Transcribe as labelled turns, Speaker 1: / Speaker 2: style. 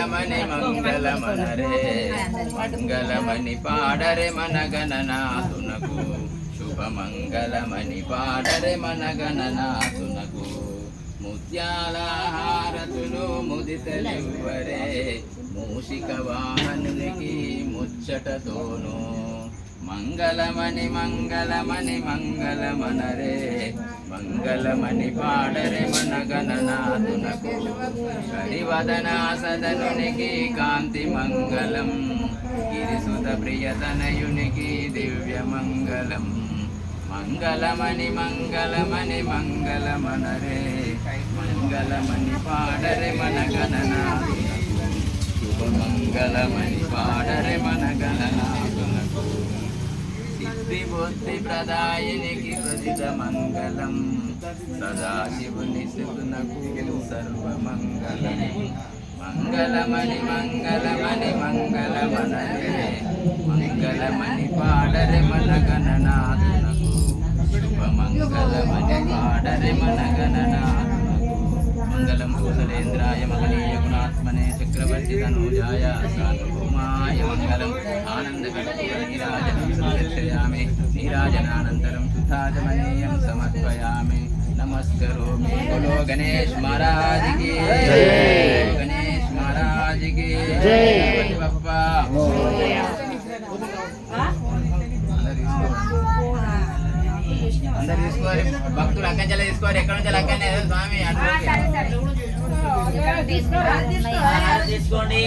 Speaker 1: మంగళమణి మంగళమనరే మంగళమణి పాడరే మన గణనాథునకు శుభమంగళమణి పాడరే మన గణనాథునకు ముత్యాల హారతులు ముదితలివ్వరే మూషిక వాహనునికి ముచ్చటతోను మంగళమణి మంగళమణి మంగళమనరే మంగళమణి పాడరే మన గణనాథునకు హరివదన సదనునికి కాంతి మంగళం గిరిసుత ప్రియతనయునికి దివ్య మంగళం మంగళమణి మంగళమణి మంగళమనరే మంగళమణి పాడరే మన గణనాథునకు శుభమంగళమణి పాడరే మన గణనాథునకు సిద్ధి బుద్ధి ప్రదాయినికి ప్రసిద్ధ మంగళం సదాశివుని శివునకు సర్వమంగళం మంగళమణి మంగళమణి మంగళమనరే మంగళమణి పాడరే మన గణనాథునకు శుభమంగళమణి పాడరే మన గణనాథునకు మంగళం కుశలేంద్రాయ మహనీయ గుణాత్మనే చక్రవర్తి తనూజాయ సార్వభౌమాయ మంగళం ఆనందగణపతిరాజనం సమర్పయామి నీరాజనానంతరం శుద్ధాచమనీయం సమర్పయామి నమస్కరోమి బోలో గణేష్ మహారాజ్ की గణేష్ మహారాజ్ की గణపతి బప్పా అందరు తీసుకోవాలి భక్తులు అక్కడి తీసుకోవాలి ఎక్కడ నుంచి అక్కడనే స్వామి తీసుకోండి